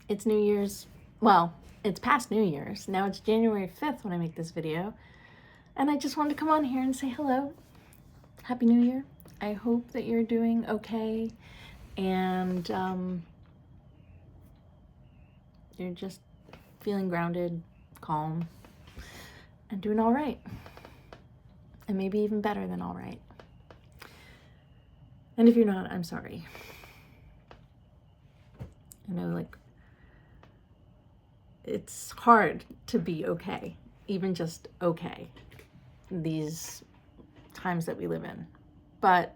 It's New Year's. Well, it's past New Year's. Now it's January 5th when I make this video. And I just wanted to come on here and say hello. Happy New Year. I hope that you're doing okay and you're just feeling grounded, calm, and doing all right. And maybe even better than all right. And if you're not, I'm sorry. I know, like, it's hard to be okay, even just okay, these times that we live in. But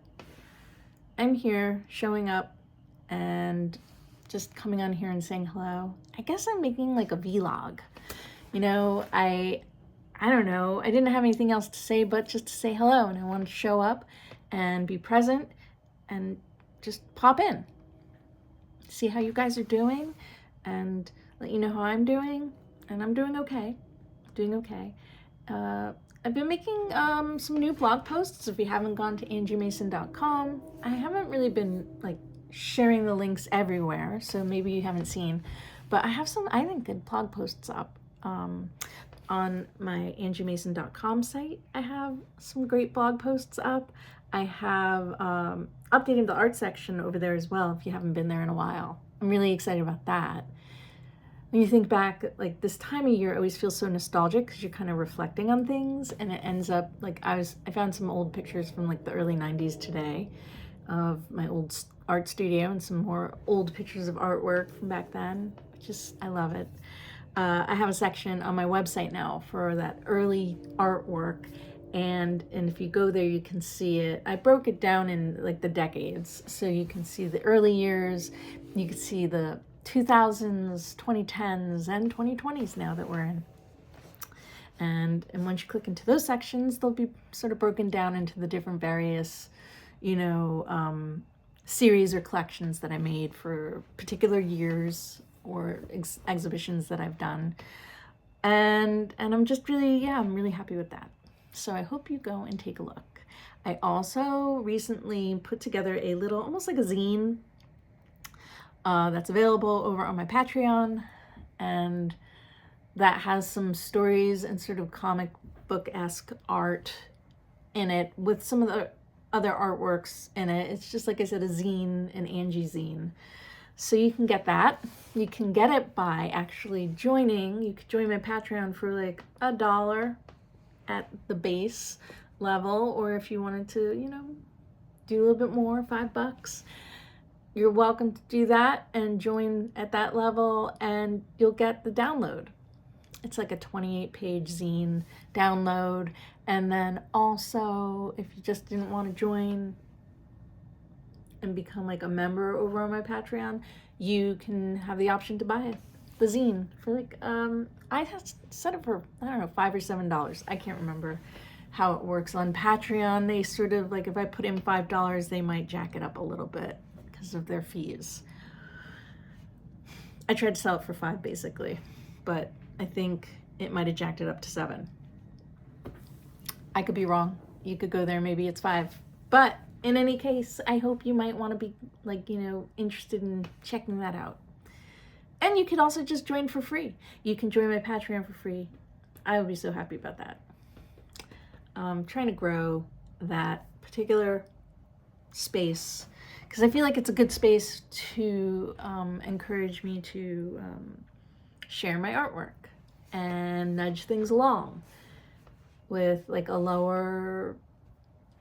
I'm here showing up and just coming on here and saying hello. I guess I'm making like a vlog. You know, I don't know. I didn't have anything else to say but just to say hello, and I wanted to show up and be present and just pop in. See how you guys are doing and let you know how I'm doing. And I'm doing okay. Doing okay. I've been making some new blog posts. If you haven't gone to angiemason.com, I haven't really been like sharing the links everywhere, so maybe you haven't seen, but I have some, I think, good blog posts up on my angiemason.com site. I have some great blog posts up. I have updated the art section over there as well if you haven't been there in a while. I'm really excited about that. When you think back, like, this time of year always feels so nostalgic because you're kind of reflecting on things, and it ends up like I found some old pictures from like the early 90s today of my old art studio and some more old pictures of artwork from back then. I love it. I have a section on my website now for that early artwork, and if you go there you can see it. I broke it down in like the decades, so you can see the early years, you can see the 2000s, 2010s, and 2020s now that we're in. And once you click into those sections, they'll be sort of broken down into the different various, series or collections that I made for particular years or exhibitions that I've done. And I'm just really, I'm really happy with that. So I hope you go and take a look. I also recently put together a little, almost like a zine, that's available over on my Patreon, and that has some stories and sort of comic book-esque art in it with some of the other artworks in it. It's just, like I said, a zine, an Angie zine. So you can get that. You can get it by actually joining. You could join my Patreon for like $1 at the base level, or if you wanted to, do a little bit more, $5. You're welcome to do that and join at that level, and you'll get the download. It's like a 28-page zine download. And then also, if you just didn't want to join and become like a member over on my Patreon, you can have the option to buy the zine for like, I set it for, I don't know, $5 or $7. I can't remember how it works on Patreon. They sort of like, if I put in $5, they might jack it up a little bit because of their fees. I tried to sell it for $5 basically, but I think it might have jacked it up to $7. I could be wrong. You could go there, maybe it's $5. But in any case, I hope you might want to be like, interested in checking that out. And you could also just join for free. You can join my Patreon for free. I would be so happy about that. I'm trying to grow that particular space because I feel like it's a good space to encourage me to share my artwork and nudge things along with like a lower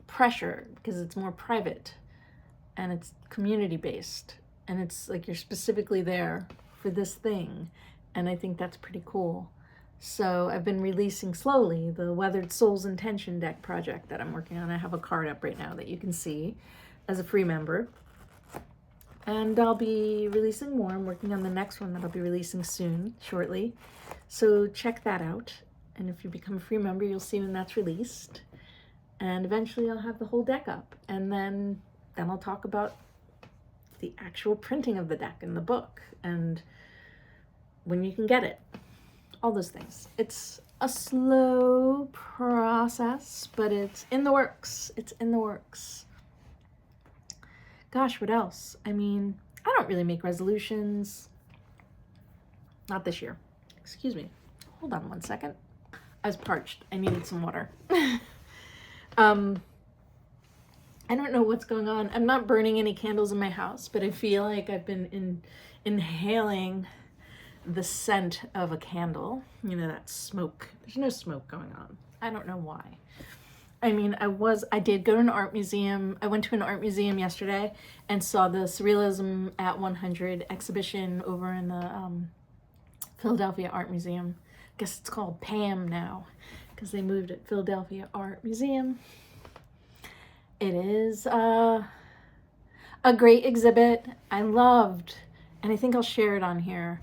pressure, because it's more private and it's community based, and it's like you're specifically there for this thing, and I think that's pretty cool. So I've been releasing slowly the Weathered Souls Intention deck project that I'm working on. I have a card up right now that you can see as a free member, and I'll be releasing more. I'm working on the next one that I'll be releasing soon, shortly. So check that out. And if you become a free member, you'll see when that's released. And eventually I'll have the whole deck up. And then I'll talk about the actual printing of the deck and the book and when you can get it. All those things. It's a slow process, but it's in the works. It's in the works. Gosh, what else? I mean, I don't really make resolutions. Not this year. Excuse me. Hold on one second. I was parched. I needed some water. I don't know what's going on. I'm not burning any candles in my house, but I feel like I've been inhaling the scent of a candle. You know, that smoke. There's no smoke going on. I don't know why. I mean, I did go to an art museum. I went to an art museum yesterday and saw the Surrealism at 100 exhibition over in the Philadelphia Art Museum. I guess it's called PAM now because they moved it, Philadelphia Art Museum. It is a great exhibit. I loved, and I think I'll share it on here.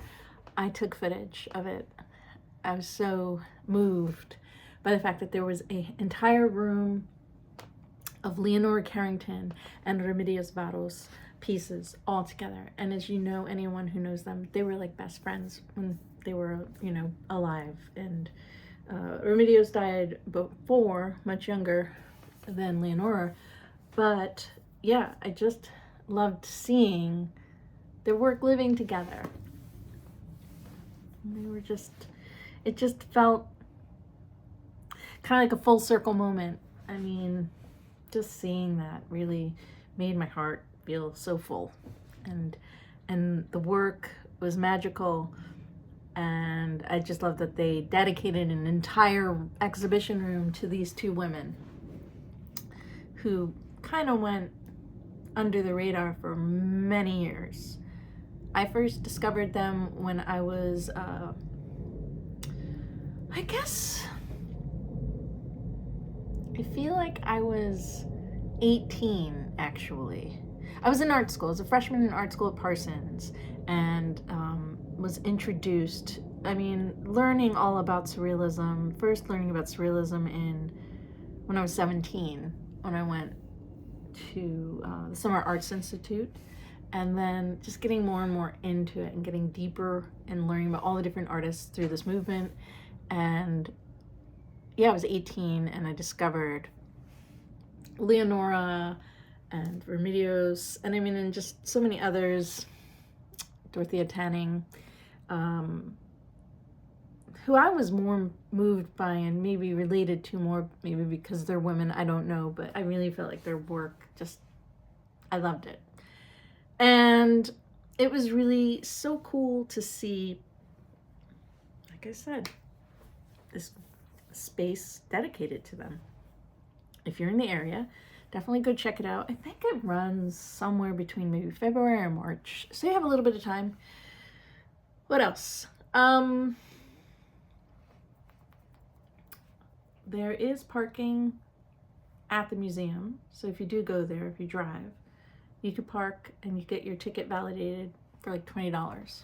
I took footage of it. I was so moved by the fact that there was an entire room of Leonora Carrington and Remedios Varo's pieces all together. And as you know, anyone who knows them, they were like best friends when they were, you know, alive. And Remedios died before, much younger than Leonora. But yeah, I just loved seeing their work living together. And they were it just felt kind of like a full circle moment. I mean, just seeing that really made my heart feel so full. And the work was magical. And I just love that they dedicated an entire exhibition room to these two women who kind of went under the radar for many years. I first discovered them when I was, I guess, I feel like I was 18, actually. I was in art school. I was a freshman in art school at Parsons, and was introduced, learning all about surrealism, first learning about surrealism when I was 17, when I went to the Summer Arts Institute, and then just getting more and more into it and getting deeper and learning about all the different artists through this movement. And yeah, I was 18 and I discovered Leonora and Remedios, and just so many others, Dorothea Tanning, who I was more moved by and maybe related to more, maybe because they're women, I don't know, but I really felt like their work I loved it. And it was really so cool to see, like I said, this space dedicated to them. If you're in the area, definitely go check it out. I think it runs somewhere between maybe February or March, so you have a little bit of time. What else? There is parking at the museum, so if you do go there, if you drive, you could park and you get your ticket validated for like $20.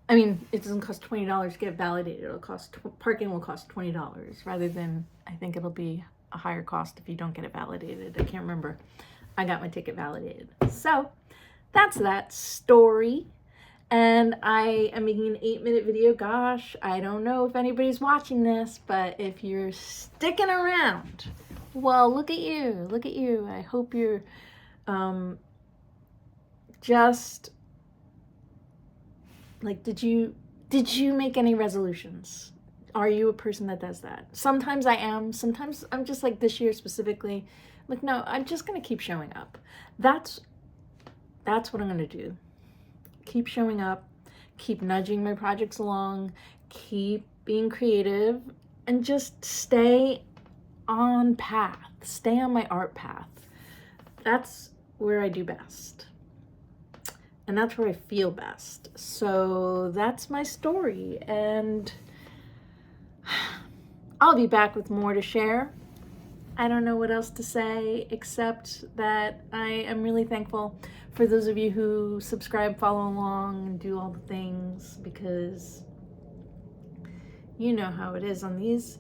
It doesn't cost $20 to get validated. It'll cost parking will cost $20 rather than, I think it'll be a higher cost if you don't get it validated. I can't remember. I got my ticket validated. So that's that story. And I am making an 8-minute video. Gosh, I don't know if anybody's watching this, but if you're sticking around, well, look at you. Look at you. I hope you're just like, did you make any resolutions? Are you a person that does that? Sometimes I am. Sometimes I'm just like this year specifically. Like, no, I'm just going to keep showing up. That's what I'm going to do. Keep showing up, keep nudging my projects along, keep being creative, and just stay on path. Stay on my art path. That's where I do best. And that's where I feel best. So that's my story. And I'll be back with more to share. I don't know what else to say except that I am really thankful for those of you who subscribe, follow along, and do all the things, because you know how it is on these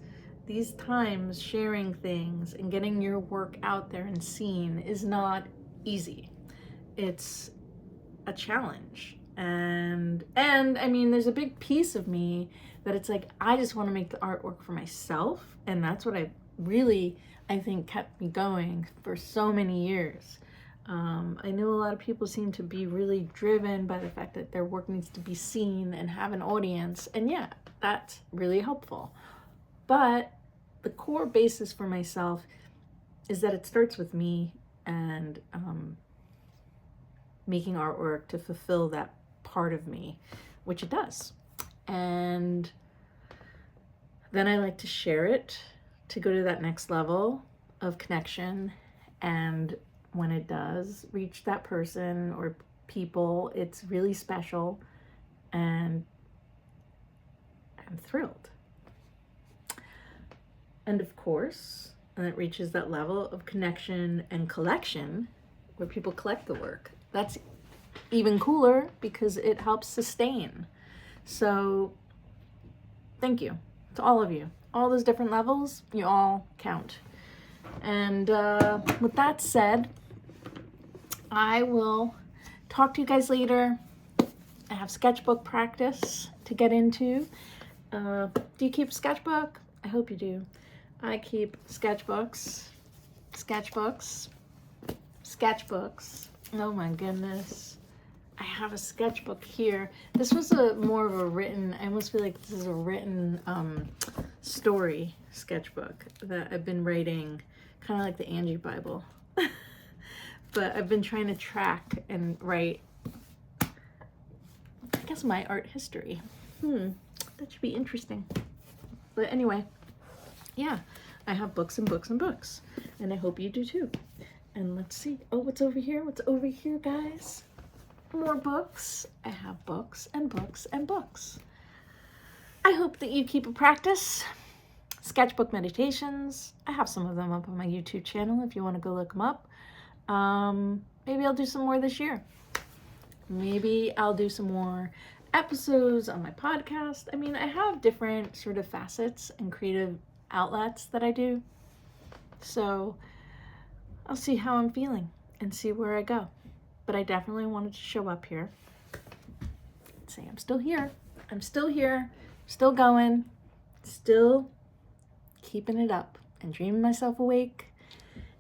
times. Sharing things and getting your work out there and seen is not easy. It's a challenge. And there's a big piece of me that it's like, I just want to make the artwork for myself. And that's what I think kept me going for so many years. I know a lot of people seem to be really driven by the fact that their work needs to be seen and have an audience. And yeah, that's really helpful. But the core basis for myself is that it starts with me and making artwork to fulfill that part of me, which it does. And then I like to share it to go to that next level of connection. And when it does reach that person or people, it's really special, and I'm thrilled. And of course, when it reaches that level of connection and collection, where people collect the work, that's even cooler because it helps sustain. So thank you to all of you. All those different levels, you all count. And with that said, I will talk to you guys later. I have sketchbook practice to get into. Do you keep a sketchbook? I hope you do. I keep sketchbooks. Oh my goodness. I have a sketchbook here. This was more of a written, I almost feel like this is a written story sketchbook that I've been writing, kind of like the Angie Bible. But I've been trying to track and write, I guess, my art history. That should be interesting. But anyway, yeah, I have books and books and books, and I hope you do too. And let's see. Oh, what's over here? What's over here, guys? More books. I have books and books and books. I hope that you keep a practice. Sketchbook meditations. I have some of them up on my YouTube channel if you want to go look them up. Maybe I'll do some more this year. Maybe I'll do some more episodes on my podcast. I mean, I have different sort of facets and creative outlets that I do. So I'll see how I'm feeling and see where I go. But I definitely wanted to show up here and say I'm still here. I'm still here, still going, still keeping it up and dreaming myself awake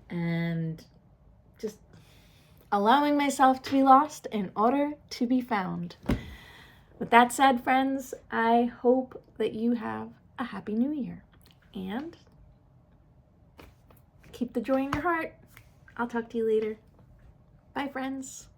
and just allowing myself to be lost in order to be found. With that said, friends, I hope that you have a happy new year and keep the joy in your heart. I'll talk to you later. Bye, friends.